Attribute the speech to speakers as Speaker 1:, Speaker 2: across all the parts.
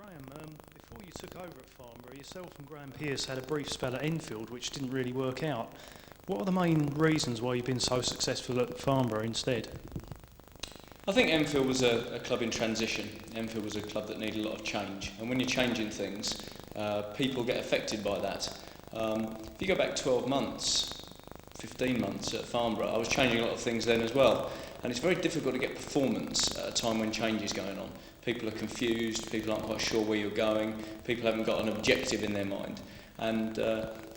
Speaker 1: Graham, before you took over at Farnborough, yourself and Graham Pearce had a brief spell at Enfield which didn't really work out. What are the main reasons why you've been so successful at Farnborough instead?
Speaker 2: I think Enfield was a club in transition. Enfield was a club that needed a lot of change, and when you're changing things, people get affected by that. If you go back 12 months, 15 months at Farnborough, I was changing a lot of things then as well, and it's very difficult to get performance at a time when change is going on. People are confused, people aren't quite sure where you're going, people haven't got an objective in their mind, and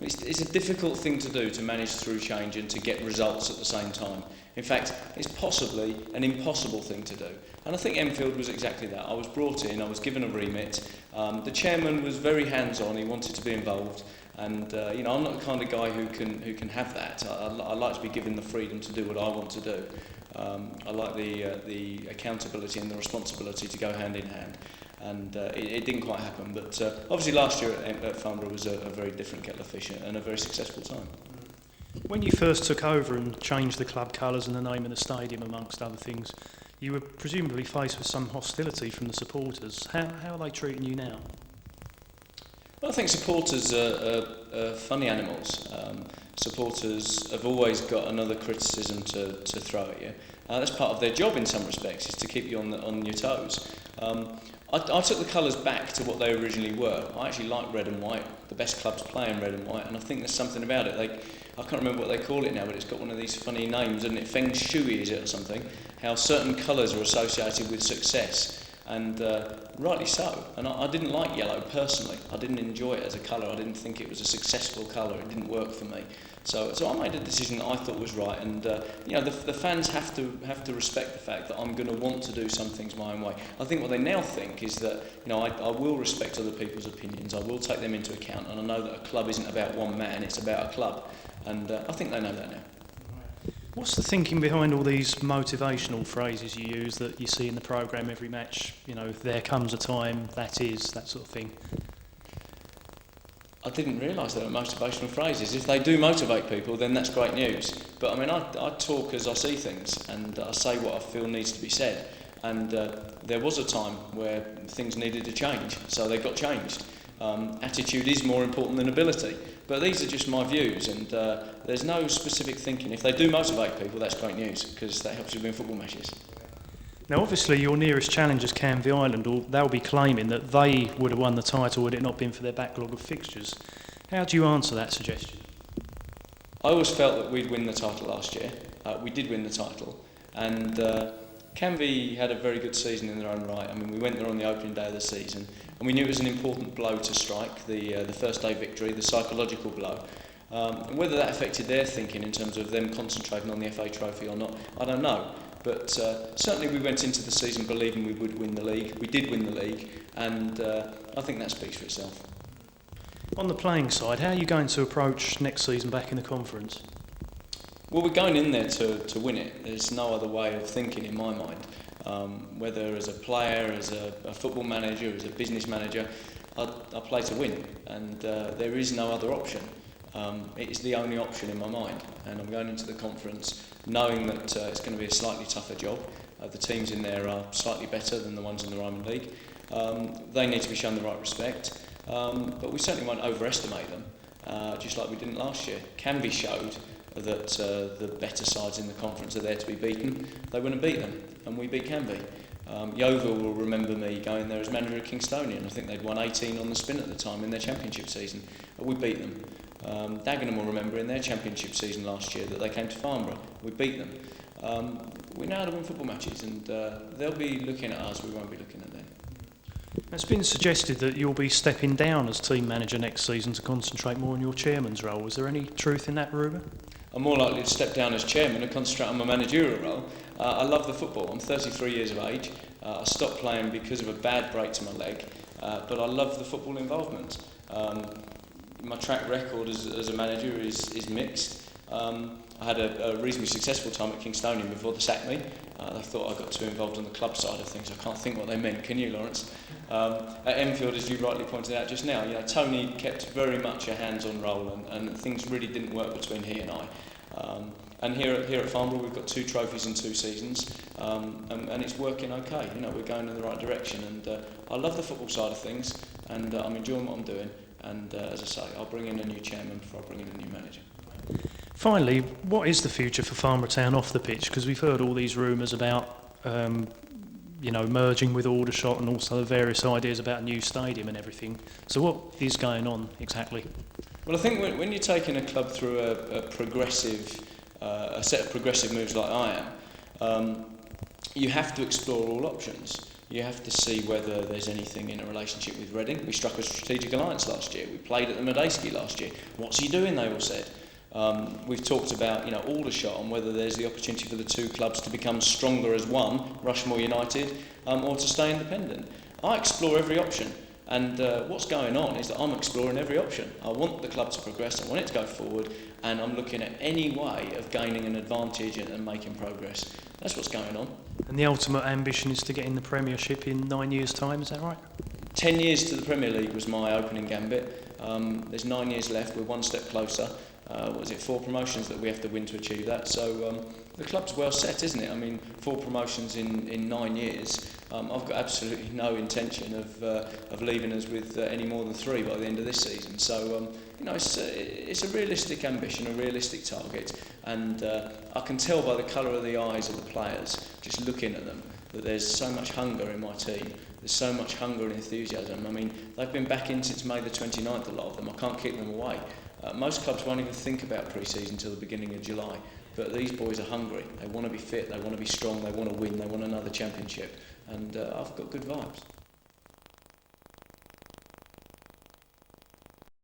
Speaker 2: it's a difficult thing to do, to manage through change and to get results at the same time. In fact, it's possibly an impossible thing to do. And I think Enfield was exactly that. I was brought in, I was given a remit. The chairman was very hands-on, he wanted to be involved. And I'm not the kind of guy who can have that. I like to be given the freedom to do what I want to do. I like the accountability and the responsibility to go hand in hand. And it didn't quite happen. But obviously last year at Farnborough was a very different kettle of fish and a very successful time.
Speaker 1: When you first took over and changed the club colours and the name of the stadium, amongst other things, you were presumably faced with some hostility from the supporters. How are they treating you now?
Speaker 2: Well, I think supporters are funny animals. Supporters have always got another criticism to throw at you. That's part of their job in some respects, is to keep you on your toes. I took the colours back to what they originally were. I actually like red and white. The best clubs play in red and white, and I think there's something about it. I can't remember what they call it now, but it's got one of these funny names, isn't it? Feng Shui, is it, or something? How certain colours are associated with success. And rightly so. And I didn't like yellow personally. I didn't enjoy it as a colour. I didn't think it was a successful colour. It didn't work for me. So I made a decision that I thought was right. And the fans have to respect the fact that I'm going to want to do some things my own way. I think what they now think is that I will respect other people's opinions. I will take them into account. And I know that a club isn't about one man. It's about a club. And I think they know that now.
Speaker 1: What's the thinking behind all these motivational phrases you use that you see in the programme every match? There comes a time, that sort of thing.
Speaker 2: I didn't realise they were motivational phrases. If they do motivate people, then that's great news. But I talk as I see things, and I say what I feel needs to be said. And there was a time where things needed to change, so they got changed. Attitude is more important than ability. But these are just my views, and there's no specific thinking. If they do motivate people, that's great news, because that helps you win football matches.
Speaker 1: Now, obviously, your nearest challengers, Canvey Island, they'll be claiming that they would have won the title had it not been for their backlog of fixtures. How do you answer that suggestion?
Speaker 2: I always felt that we'd win the title last year. We did win the title, and Canvey had a very good season in their own right. I mean, we went there on the opening day of the season, and we knew it was an important blow to strike, the first day victory, the psychological blow. And whether that affected their thinking in terms of them concentrating on the FA Trophy or not, I don't know. But certainly we went into the season believing we would win the league. We did win the league, and I think that speaks for itself.
Speaker 1: On the playing side, how are you going to approach next season back in the conference?
Speaker 2: Well, we're going in there to win it. There's no other way of thinking in my mind. Whether as a player, as a football manager, as a business manager, I play to win, and there is no other option. It is the only option in my mind, and I'm going into the conference knowing that it's going to be a slightly tougher job. The teams in there are slightly better than the ones in the Ryman League. They need to be shown the right respect, but we certainly won't overestimate them, just like we didn't last year. Canvey showed that the better sides in the conference are there to be beaten. They went and beat them, and we beat Canvey. Yeovil will remember me going there as manager of Kingstonian. I think they'd won 18 on the spin at the time in their championship season. We beat them. Dagenham will remember in their championship season last year that they came to Farnborough. We beat them. We know how to win football matches, and they'll be looking at us. We won't be looking at them.
Speaker 1: It's been suggested that you'll be stepping down as team manager next season to concentrate more on your chairman's role. Is there any truth in that rumour?
Speaker 2: I'm more likely to step down as chairman and concentrate on my managerial role. I love the football. I'm 33 years of age. I stopped playing because of a bad break to my leg, but I love the football involvement. My track record as a manager is mixed. I had a reasonably successful time at Kingstonian before they sacked me. They thought I got too involved on the club side of things. I can't think what they meant, can you, Lawrence? At Enfield, as you rightly pointed out just now, Tony kept very much a hands-on role, and things really didn't work between he and I. And here at Farnborough, we've got 2 trophies in 2 seasons, and it's working okay. You know, we're going in the right direction, and I love the football side of things, and I'm enjoying what I'm doing. And as I say, I'll bring in a new chairman before I bring in a new manager.
Speaker 1: Finally, what is the future for Farnborough Town off the pitch? Because we've heard all these rumours about, merging with Aldershot, and also the various ideas about a new stadium and everything. So what is going on exactly?
Speaker 2: Well, I think when you're taking a club through a set of progressive moves like I am, you have to explore all options. You have to see whether there's anything in a relationship with Reading. We struck a strategic alliance last year. We played at the Medeski last year. What's he doing, they all said. We've talked about Aldershot and whether there's the opportunity for the 2 clubs to become stronger as one, Rushmore United, or to stay independent. I explore every option, and what's going on is that I'm exploring every option. I want the club to progress, I want it to go forward, and I'm looking at any way of gaining an advantage and making progress. That's what's going on.
Speaker 1: And the ultimate ambition is to get in the Premiership in 9 years' time, is that right?
Speaker 2: 10 years to the Premier League was my opening gambit. There's 9 years left, we're one step closer. 4 promotions that we have to win to achieve that? So the club's well set, isn't it? I mean, 4 promotions in 9 years. I've got absolutely no intention of leaving us with any more than 3 by the end of this season. So it's a realistic ambition, a realistic target, and I can tell by the colour of the eyes of the players, just looking at them, that there's so much hunger in my team. There's so much hunger and enthusiasm. I mean, they've been back in since May the 29th, a lot of them. I can't keep them away. Most clubs won't even think about pre-season until the beginning of July. But these boys are hungry. They want to be fit, they want to be strong, they want to win, they want another championship. And I've got good vibes.